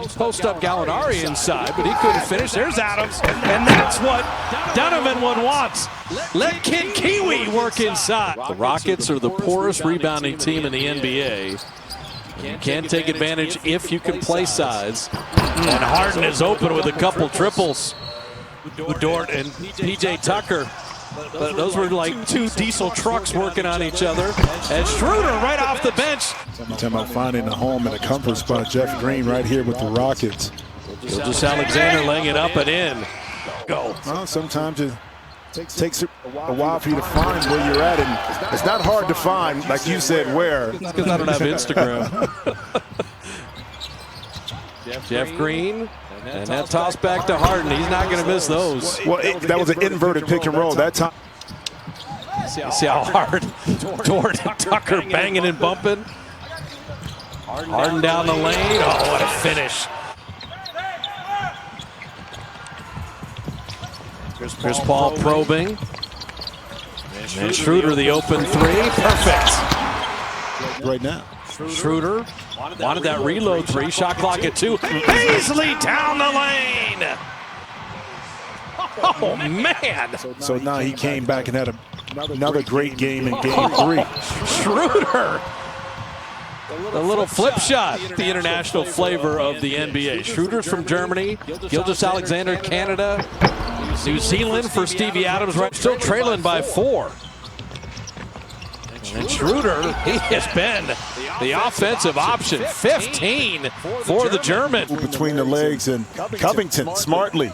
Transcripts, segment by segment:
post-up Gallinari inside, but he couldn't finish. There's Adams, and that's what Donovan wants. Let Kid Kiwi work inside. The Rockets are the poorest rebounding team in the NBA. You can take advantage if you can play size. And Harden is open with a couple triples. Dort and P.J. Tucker. But those were like two diesel trucks working on each other. And Schroeder right off the bench. Talking about finding a home and a comfort spot. Jeff Green right here with the Rockets. Gilgeous-Alexander laying it up and in. Go. Well, sometimes it takes a while for you to find where you're at, and it's not hard to find, like you said, where. Because I don't have Instagram. Jeff Green, and that toss back to Harden. He's not going to miss those. Well, that was an inverted pick and roll that time. See how hard Dort and Tucker banging and bumping. Harden down the lane. Oh, what a finish. Chris Paul probing. And Schroeder the open three. Perfect. Right now. Schroeder wanted that reload three. Shot clock at 2. Paisley down the lane. Oh, man. So now he came back and had another great game in game 3. Schroeder. A little flip shot. The international flavor of the NBA. Schroeder's from Germany. Gilgeous-Alexander, Canada. New Zealand for Stevie Adams, right? Still trailing by 4. And Schroeder, he has been the offensive option. 15 for the German. Between the legs, and Covington smartly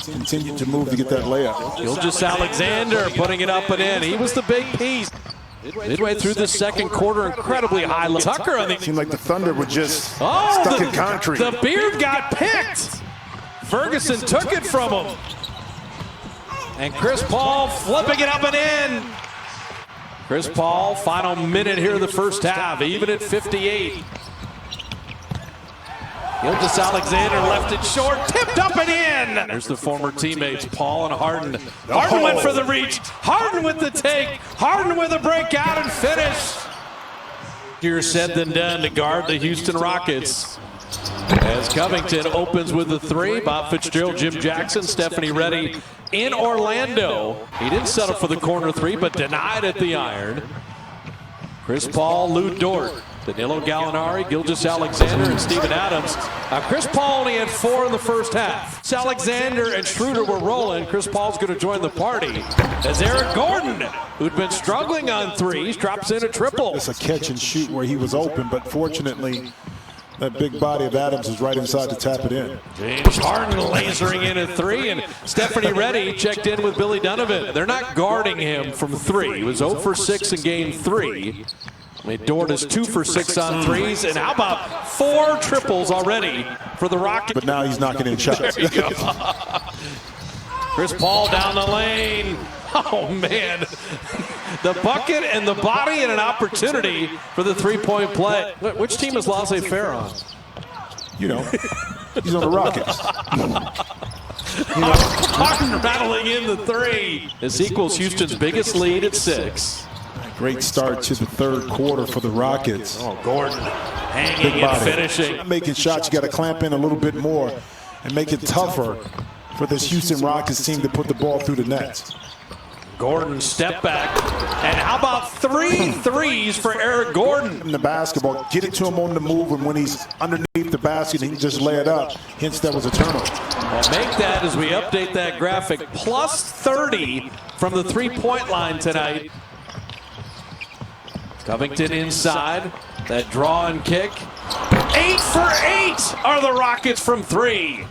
continued to move to get that layup. Gilgeous-Alexander putting it up and in. He was the big piece. Midway through the second quarter, incredibly high. Tucker on the. Seemed like the Thunder were just stuck in concrete. The beard got picked. Ferguson took it from him. And Chris Paul flipping it up and in. Chris Paul, final minute here of the first half, even at 58. Gilgeous-Alexander left it short, tipped up and in. There's the former teammates, Paul and Harden. Harden went for the reach. Harden with the take. Harden with a breakout and finish. Easier said than done to guard the Houston Rockets. As Covington opens with the 3, Bob Fitzgerald, Jim Jackson, Stephanie Reddy in Orlando. He didn't settle for the corner 3, but denied at the iron. Chris Paul, Lou Dort, Danilo Gallinari, Gilgeous-Alexander, and Steven Adams. Chris Paul only had 4 in the first half. Alexander and Schroeder were rolling. Chris Paul's going to join the party as Eric Gordon, who'd been struggling on 3s, drops in a triple. It's a catch and shoot where he was open, but fortunately, that big body of Adams is right inside to tap it in. James Harden lasering in at 3, and Stephanie Reddy checked in with Billy Donovan. They're not guarding him from 3. He was 0 for 6 in game 3. I mean, Dort is 2 for 6 on 3s, and how about 4 triples already for the Rockets? But now he's knocking in shots. There you go. Chris Paul down the lane. Oh, man. The bucket and the body and an opportunity for the three-point play. Which team is Laissez-Faire on? You know, he's on the Rockets. Harden rattling in the 3. This equals Houston's biggest lead at 6. Great start to the third quarter for the Rockets. Oh, Gordon hanging and finishing. Making shots, you got to clamp in a little bit more and make it tougher for this Houston Rockets team to put the ball through the net. Gordon step back, and how about 3 threes for Eric Gordon? In the basketball, get it to him on the move, and when he's underneath the basket, he can just lay it up. Hence, that was a turnover. Well, make that as we update that graphic. Plus 30 from the three-point line tonight. Covington inside, that draw and kick. 8 for 8 are the Rockets from 3.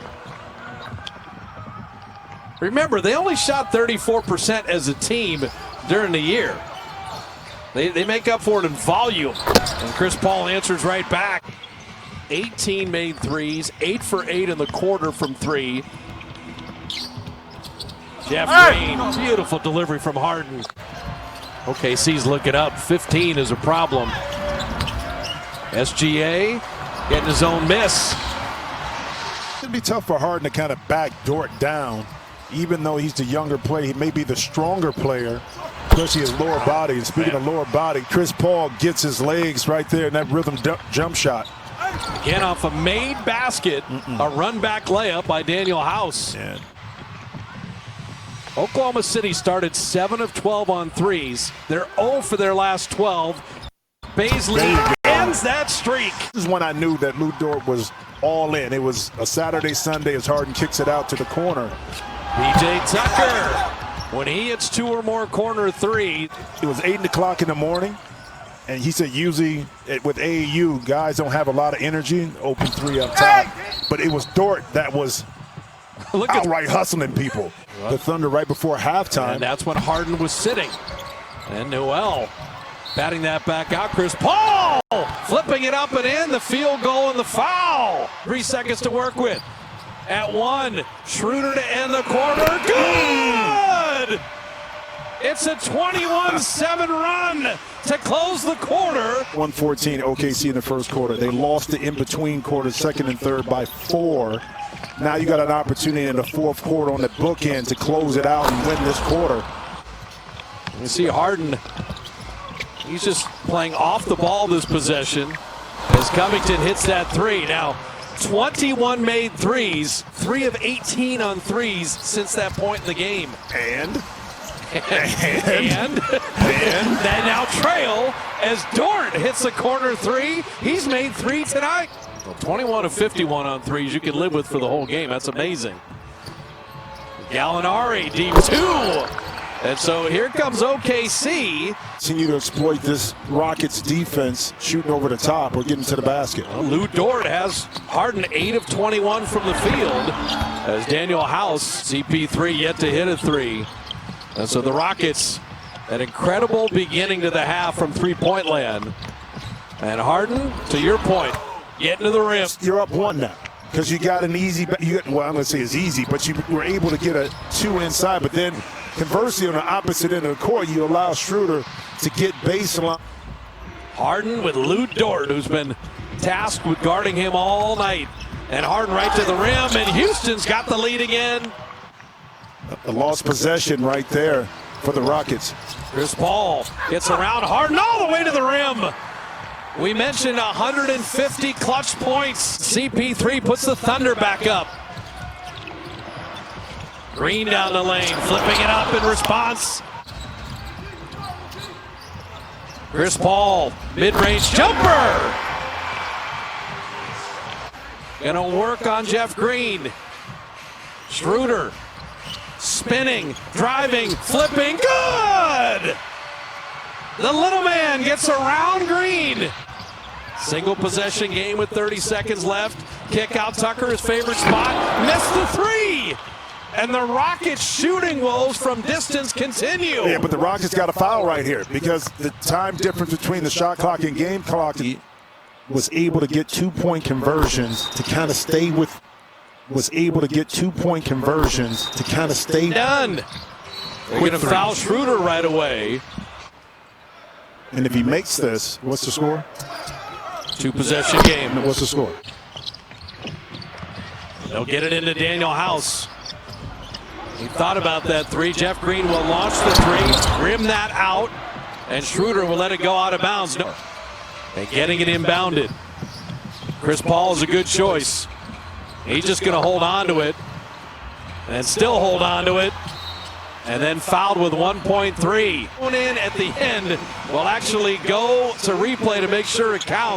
Remember, they only shot 34% as a team during the year. They make up for it in volume. And Chris Paul answers right back. 18 made 3s, 8 for 8 in the quarter from 3. Jeff Green, beautiful delivery from Harden. OKC's looking up. 15 is a problem. SGA getting his own miss. It'd be tough for Harden to kind of back Dort down. Even though he's the younger player, he may be the stronger player, especially his lower body. And speaking of lower body, Chris Paul gets his legs right there in that rhythm jump shot. Again off a made basket, a run-back layup by Daniel House. Yeah. Oklahoma City started 7 of 12 on threes. They're 0 for their last 12. Baisley ends that streak. This is when I knew that Lou Dort was all in. It was a Saturday, Sunday as Harden kicks it out to the corner. P.J. Tucker, when he hits 2 or more corner three. It was 8 o'clock in the morning, and he said usually with AAU, guys don't have a lot of energy, open three up top. But it was Dort that was outright hustling people. The Thunder right before halftime. And that's when Harden was sitting. And Noel batting that back out. Chris Paul flipping it up and in. The field goal and the foul. 3 seconds to work with. At 1, Schroeder to end the quarter. Good! It's a 21-7 run to close the quarter. 114 OKC in the first quarter. They lost the in-between quarters, second and third, by 4. Now you got an opportunity in the fourth quarter on the bookend to close it out and win this quarter. You see Harden, he's just playing off the ball this possession as Covington hits that 3. Now, 21 made threes, 3 of 18 on threes since that point in the game. And they now trail as Dort hits a corner 3. He's made 3 tonight. Well, 21 of 51 on threes you can live with for the whole game. That's amazing. Gallinari, deep 2. And so here comes OKC. Continue to exploit this Rockets defense, shooting over the top or getting to the basket. Well, Lou Dort has Harden 8 of 21 from the field. As Daniel House, CP3 yet to hit a 3. And so the Rockets, an incredible beginning to the half from three-point land. And Harden, to your point, getting to the rim. You're up 1 now because you got an easy, well, I'm going to say it's easy, but you were able to get a 2 inside. But then conversely, on the opposite end of the court, you allow Schroeder to get baseline. Harden with Lou Dort, who's been tasked with guarding him all night. And Harden right to the rim, and Houston's got the lead again. A lost possession right there for the Rockets. Chris Paul gets around Harden all the way to the rim. We mentioned 150 clutch points. CP3 puts the Thunder back up. Green down the lane, flipping it up in response. Chris Paul, mid-range jumper. Gonna work on Jeff Green. Schroeder, spinning, driving, flipping, good! The little man gets around Green. Single possession game with 30 seconds left. Kick out Tucker, his favorite spot. Missed the 3. And the Rockets shooting woes from distance continue. Yeah, but the Rockets got a foul right here because the time difference between the shot clock and game clock, he was able to get 2-point conversions to kind of stay with, Done. They're going to foul Schroeder right away. And if he makes this, what's the score? 2 possession game. What's the score? They'll get it into Daniel House. He thought about that 3. Jeff Green will launch the 3, rim that out, and Schroeder will let it go out of bounds. No. And getting it inbounded. Chris Paul is a good choice. He's just going to hold on to it and still hold on to it. And then fouled with 1.3. In at the end will actually go to replay to make sure it counts.